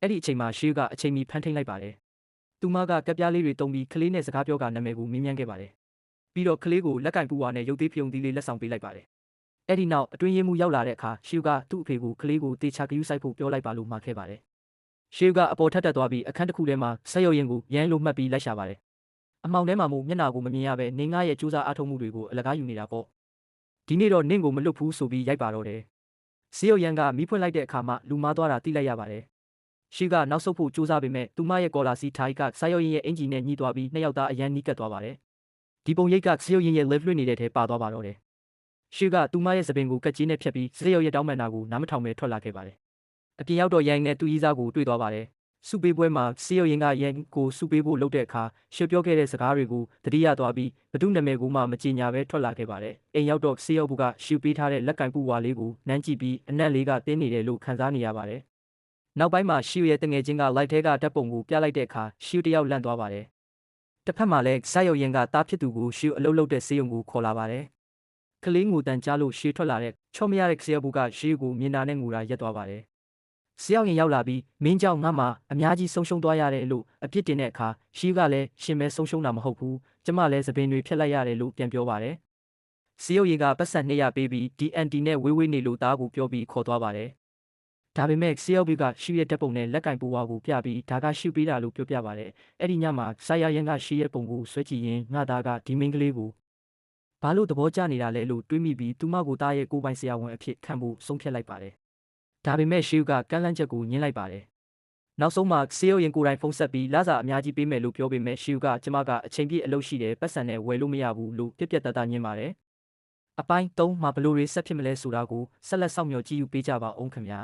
အဲ့ဒီအချိန်မှာရှေးကအချိန်မီဖမ်းထိန်လိုက်ပါတယ်သူမကကပ်ပြားလေးတွေတုံးပြီးကလေးနဲ့စကားပြောကနာမည်ကိုမေးမြန်းခဲ့ပါတယ်ပြီးတော့ကလေးကိုလက်ကင်ပူဝါနဲ့ရုပ်သေးပြုံသီးလေးလက်ဆောင်ပေးလိုက်ပါတယ်အဲ့ဒီနောက်အတွင်းရေးမှုရောက်လာတဲ့အခါရှေးကသူ့အဖေကိုကလေးကိုတေချာကယူဆိုင်ဖို့ပြောလိုက်ပါလို့မှာခဲ့ပါတယ်ရှေးကအပေါ်ထက်တက်သွားပြီးအခန်းတစ်ခုထဲမှာဆက်ရုပ်ရင်ကိုရမ်းလို့မှတ်ပြီးလိုက်ရှာပါတယ်အမောင်ထဲမှာမို့မျက်နှာကိုမမြင်ရပဲနေငါရဲ့ကြိုးစားအားထုတ်မှုတွေကိုအလကားယူနေတာပေါ့ဒီနေ့တော့နင့်ကိုမလွတ်ဘူးဆိုပြီးရိုက်ပါတော့တယ်ဆေးရုံရန်ကမီးဖွင့်လိုက်တဲ့အခါမှလူမားသွားတာသိလိုက်ရပါတယ်ရှေးကနောက်ဆုတ်ဖို့ကြိုးစားပေမဲ့သူမရဲ့ကော်လာစီထိုင်ကဆက်ရုပ်ရင်ရဲ့အင်ဂျီနဲ့ညှိသွားပြီးနှစ်ယောက်သားအရန်နီးကပ်သွားပါတယ်ဒီပုံရိပ်ကဆေးရုံရင်ရဲ့ live လွှင့်နေတဲ့ထဲပါသွားပါတော့တယ်ရှေးကသူမရဲ့သပင်ကိုကက်ကြီးနဲ့ဖြတ်ပြီးဆေးရုံရဲ့တောင်းပန်တာကိုနားမထောင်ပဲထွက်လာခဲ့ပါတယ်အပြင်ရောက်တော့ရန်နဲ့သူ့ကြီးစားကိုတွေ့သွားပါတယ်စုပေးပွဲမှာဆေးရုံရင်ကရန်ကိုစုပေးဖို့လုပ်တဲ့အခါရှေ့ပြောခဲ့တဲ့စကားတွေကိုတတိယသွားပြီးဘသူနာမည်ကိုမှမကြေညာပဲထွက်လာခဲ့ပါတယ်အိမ်ရောက်တော့ဆေးရုံဘုကရှူပေးထားတဲ့လက်ကင်ပူဝါလေးကိုနမ်းကြည့်ပြီးအနက်လေးကတင်းနေတယ်လို့ခံစားနေရပါတယ်နောက်ပိုင်းမှာရှီရဲ့တငယ်ချင်းကလိုက်ထဲကဓာတ်ပုံကိုပြလိုက်တဲ့အခါရှီတယောက်လန့်သွားပါတယ်တစ်ဖက်မှာလည်းဆက်ရုံရင်ကတားဖြစ်သူကိုရှီအလုပ်လုပ်တဲ့ဆေးရုံကိုခေါ်လာပါတယ်ကလေးငိုတန်ကြားလို့ရှေးထွက်လာတဲ့ချော့မရတဲ့ဆေးရုံဘုကရှေးကိုမြင်တာနဲ့ငိုတာရက်သွားပါတယ်ဆေးရုံရင်ရောက်လာပြီးမင်းကြောင့်ငါမှအများကြီးဆုံးရှုံးသွားရတယ်လို့အပြစ်တင်တဲ့အခါရှီကလည်းရှင်မဲဆုံးရှုံးတာမဟုတ်ဘူးကျမလည်းသပင်တွေဖြတ်လိုက်ရတယ်လို့ပြန်ပြောပါတယ်ဆေးရုံရင်ကပတ်စံ200ပေးပြီး DNT နဲ့ဝေးဝေးနေလို့သားကိုပြောပြီးခေါ်သွားပါတယ်ဒါပေမဲ့ဆေးရုံကရှီရဲ့ဓာတ်ပုံနဲ့လက်ကင်ပူဝါကိုပြပြီးဒါကရှီပေးတာလို့ပြောပြပါတယ်အဲ့ဒီညမှာဆရာရန်ကရှီရဲ့ပုံကိုဆွဲကြည့်ရင်ငါသားကဒီမင်းကလေးကိုဘာလို့သဘောကျနေတာလဲလို့တွေးမိပြီးသူမကိုသားရဲ့ကိုပိုင်ဆရာဝန်အဖြစ်ခံဖို့ဆုံးဖြတ်လိုက်ပါတယ်ဒါပေမဲ့ရှီကကန့်လန့်ချက်ကိုညှင်းလိုက်ပါတယ်နောက်ဆုံးမှာဆေးရုံရင်ကိုယ်တိုင်ဖုန်းဆက်ပြီးလစာအများကြီးပေးမယ်လို့ပြောပေမဲ့ရှီကကျမကအချိန်ပြည့်အလုပ်ရှိတယ်ပတ်စံနဲ့ဝယ်လို့မရဘူးလို့ပြက်ပြက်သားသားညှင်းပါတယ်အပိုင်း3မှာဘလို့တွေဆက်ဖြစ်မလဲဆိုတာကိုဆက်လက်စောင့်မျှော်ကြည့်ယူပေးကြပါဦးခင်ဗျာ